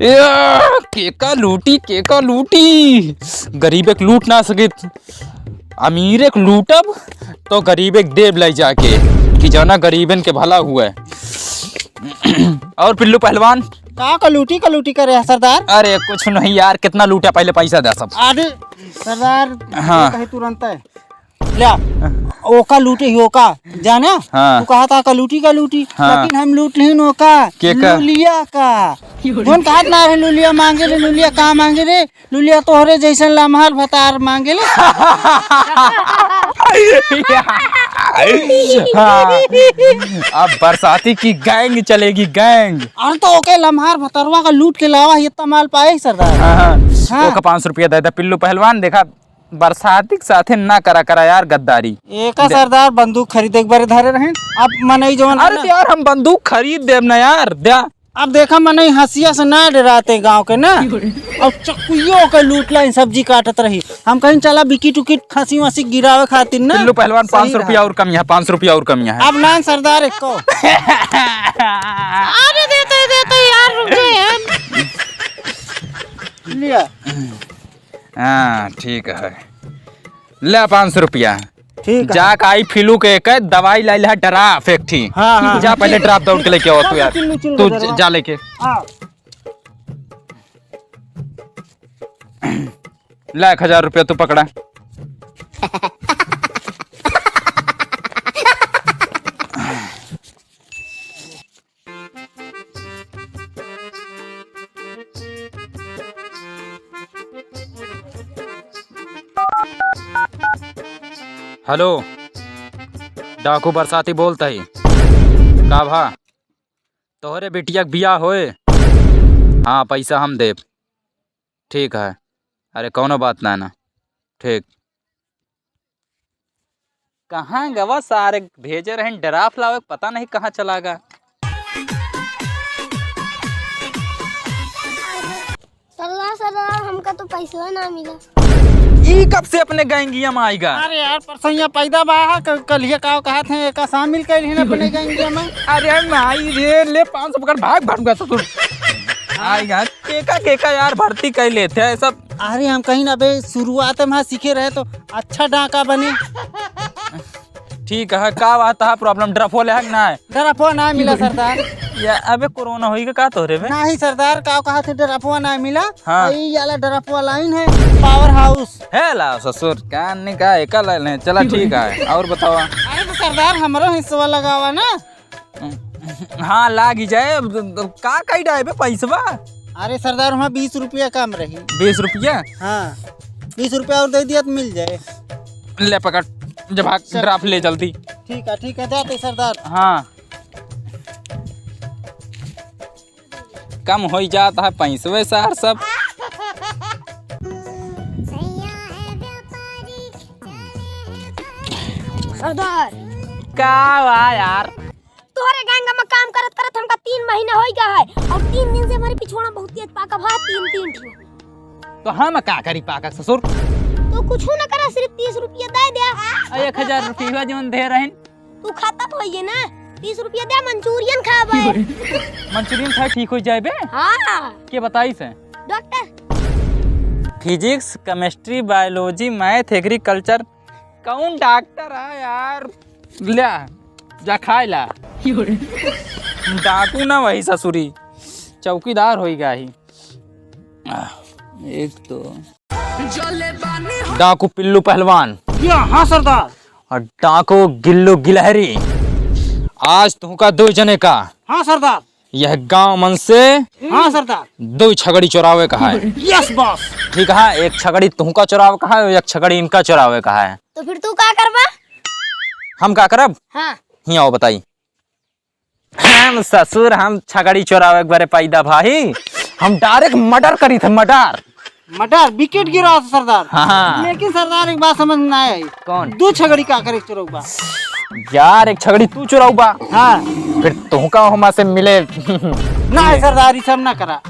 केका लूटी गरीब एक लूट ना सके, अमीर एक लूटब तो गरीब एक देव लाई जाके कि जाना गरीबन के भला हुआ है। और पिल्लू पहलवान का लूटी करे है सरदार? अरे कुछ नहीं यार, कितना लूटा पहले पैसा दे सब। अरे सरदार हाँ कहीं तुरंत है ला ओका लूटे ही ओका जाना। हाँ। तू कहा था का लूटी हाँ। लेकिन हम लूट नहीं ओका लुलिया का जोन कहा ना रे लुलिया मांगे ले, लुलिया कहाँ मांगे रे? लुलिया तोहरे जैसन लम्हार भतार मांगे ले। हाँ, अब बरसाती की गैंग चलेगी, गैंग। अरे तो ओके लम्हार भतरवा का लूट के लावा इतना माल पाए सरदार। हाँ। ओका 500 रुपया दे दे पिल्लू पहलवान। देखा बरसाती के साथे ना करा यार गद्दारी। एक सरदार बंदूक खरीदे एक बार धरे रहे अब मनई जवन। अरे यार हम बंदूक खरीद देव ना यार दया। अब देखा मनई हंसिया से ना डराते गांव के ना। अब चक्कुइयों के लूट ला सब्जी काटत रही। हम कहीं चला बिकी टुकी खसी वसी गिरावे खातिर ना। पिल्लू पहलवान 500 रुपया और कम यहाँ, 500 रुपया और कम यहाँ। अब ना सरदार एक को। अरे देते यार रुक जा लिया। हाँ ठीक है, ले 500 रुपया। ठीक है। जा आई फिलू के एक दवाई लाई ला डरा फेक्टी। हाँ। जा पहले ड्राप दौड़ के लेके आओ तू यार, तू जा लेके। ला 1000 रुपया तू पकड़ा। हेलो डाकू बरसाती बोलता ही का भा तोहरे बेटिया के बियाह होए? हाँ पैसा हम देव। ठीक है, अरे कौनो बात ना ठीक। कहाँ गवा सारे भेजे रहे ड्राफ्ट लावे, पता नहीं कहाँ चला गया। सरदार हमका तो पैसा ना मिला। ई कब से अपने गैंगिया में आएगा? अरे यार परसैया पैदा बाहा कलिया का कहा थे का शामिल कर ही ना अपने गैंगिया में। अरे माई रे ले 500 पकड़ भाग भागूंगा तो आएगा। केका यार भर्ती कर लेते हैं सब। अरे हम कहीं ना बे शुरुआत में सीखे रहे तो अच्छा डाका बने। ठीक है, का आता है प्रॉब्लम? ड्रफो ले ना है? डराफो ना मिला सरदार। या अबे कोरोना होई का तोरे बे? नहीं सरदार का कहा थे डराफो ना मिला। हाँ। यही वाला डराफो लाइन है पावर हाउस है ला ससुर कान ने का एक ले। चला ठीक है, और बताओ। अरे तो सरदार हमारा हिस्सा लगावा ना। हाँ लाग ही जाए। का कही डाए बे पैसवा? अरे सरदार वहाँ 20 रुपया कम रही। 20 रुपया? हाँ 20 रुपया और दे दिया तो मिल जाए। ले पकड़ जब भाग ड्राफ्ट ले जल्दी। ठीक है जाते सरदार। हाँ कम हो जाता है पैसवे सार सब। सरदार का हुआ यार? तोहरे गैंग में काम करत हमका 3 महीना हो गया है और 3 दिन से हमारी पिछवाड़ा बहुत तेज पाका भा 3 तो हम का करी पाका ससुर? तो कुछ ना करा, सिर्फ 30 रुपया दे दे। 1000 रुपया जो दे रहे तू खाता तो है ना, 30 रुपया दे मंचूरियन खाबे। मंचूरियन खा ठीक हो जाए बे? हाँ के बताई से? Doctor physics chemistry biology math agriculture. कौन डॉक्टर है यार? ले जा खाए ला। डाकू ना वही ससुरी, चौकीदार होएगा ही। एक तो डाकू पिल्लू पहलवान। हाँ सरदार। और डाकू गिल्लू गिलहरी। आज तुमका 2 जने का। हाँ सरदार। यह गांव मन से। हाँ सरदार। 2 छगड़ी चुरावे का है। Yes boss. ठीक है, एक छगड़ी तुमका चुरावे का है और एक छगड़ी इनका चुरावे का है। तो फिर तू क्या करबा? हम का करब? हाँ ही आओ बताई। हम ससुर हम छगड़ी चुरावे बारे पैदा भाई, हम डायरेक्ट मर्डर करी थे। मर्डर विकेट गिरा सरदार। हाँ। लेकिन सरदार एक बात समझ में आई। कौन? 2 छगड़ी का करे चुरौबा यार? एक छगड़ी तू चुराऊबा? हाँ फिर तुमका हमा से मिले। ना सरदार ये सब ना करा।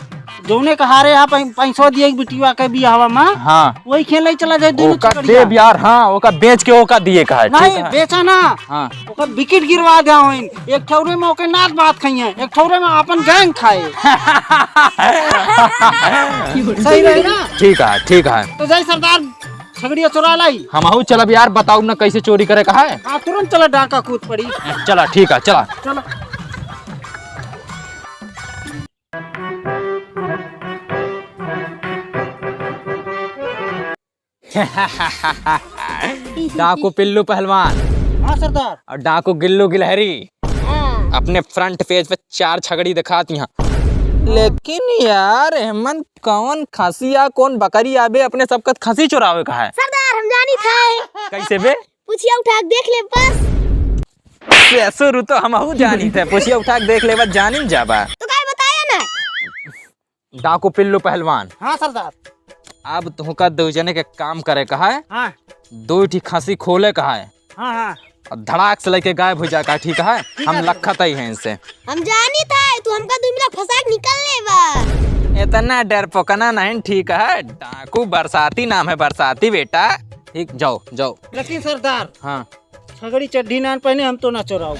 जोने का हारे यहाँ पैसा दिए बिटिया के बियाहवा में हाँ वही खेले चला जाए दोनों ओका चकड़िया। देव यार, हाँ ओका बेच के ओका दिए का है, ठीक नहीं है। बेचा ना, हाँ ओकर विकेट गिरवा दिया होइन। एक ठौरे में ओके नाच बात खाइए, एक ठौरे में अपन गैंग खाए। सही रहे ना? ठीक है, ठीक है। तो जय सरदार छगड़िया चुरा लाई। हम चलब यार, बताऊ ना कैसे चोरी करे का है। हाँ तुरंत चला, डाका कूद पड़ी। चला ठीक है, चला चलो डाकू पिल्लू पहलवान हाँ सरदार। और डाकू गिल्लू गिलहरी हाँ। अपने फ्रंट पेज पे 4 छगड़ी दिखाती हैं। लेकिन यार हेमंत कौन खसी या कौन बकरी आबे अपने सबका खसी चुरावे का है। सरदार हम जानी था। कैसे बे? पूछिया उठा के देख ले बस। ऐसो तो हम जानी थे, पूछिए उठा के देख ले बस जानी जाबा। तो काय बताया ना। डाकू पिल्लू पहलवान, हाँ सरदार। अब तुमका दो जने के काम करे का है। हाँ 2 ठी खसी खोले का है हाँ हाँ और धड़ाक से लेके गायब हो जाएगा, ठीक है। हम लखत ही हैं इनसे। हम जानी था तू हमका 2 मिनट फंसा के निकल ले बा। इतना डर पोकना नहीं, ठीक है। डाकू बरसाती नाम है, बरसाती बेटा, ठीक। जाओ जाओ। लेकिन सरदार हाँ छगड़ी चड्ढी ना पहने हम तो ना चुराओ।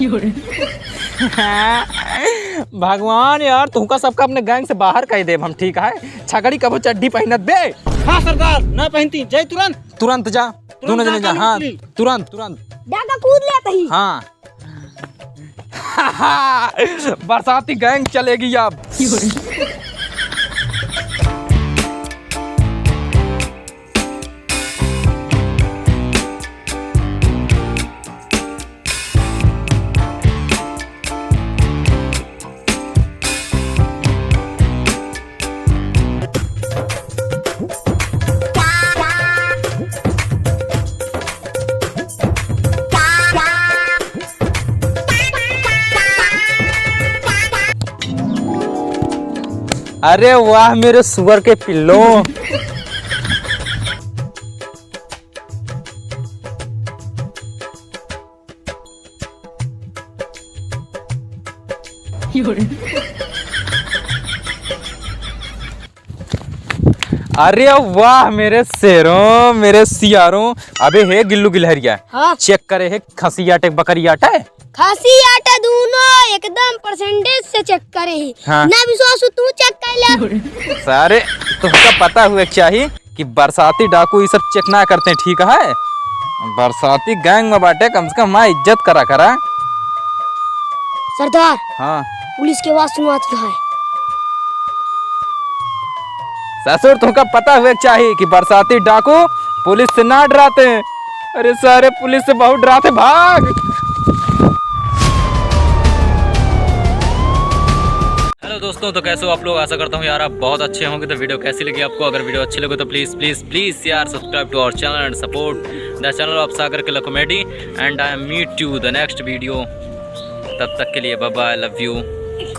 भगवान यार, तुमका सबका अपने गैंग से बाहर कह दे हम, ठीक है। छगड़ी कबो चड्ढी पहनत बे। हाँ सरदार ना पहनती, जय तुरंत। तुरंत जा, दोनों जने जा। डाका हाँ निकली। तुरंत तुरंत। डाका कूद लेता ही। हाँ बरसाती गैंग चलेगी अब। अरे वाह मेरे सुअर के पिल्लो। अरे वाह मेरे शेरों, मेरे सियारों। अबे हे गिल्लू गिलहरिया, हाँ। चेक करे है खसियाटे बकरियाटे। खासी आटा दोनों एकदम परसेंटेज से चेक करे ही। हाँ। ना विश्वास हो तू चेक कर ले। सारे तुमका पता हुआ चाहिए कि बरसाती डाकू ये सब चेक ना करते हैं, ठीक है। बरसाती गैंग में बाटे, कम से कम माँ इज्जत करा करा। सरदार हाँ पुलिस के आवाज सुनवाती है। ससुर तुमका पता हुआ चाहिए कि बरसाती डाकू पुलिस से ना डराते हैं। अरे सारे पुलिस से बहुत डराते, भाग। हेलो दोस्तों, तो कैसे हो आप लोग? आशा करता हूँ यार आप बहुत अच्छे होंगे। तो वीडियो कैसी लगी आपको? अगर वीडियो अच्छी लगे तो प्लीज़ प्लीज़ प्लीज़ यार subscribe to our channel and support the channel of Sagar Kila comedy and I meet you the next video. तब तक के लिए बाय बाय, लव यू।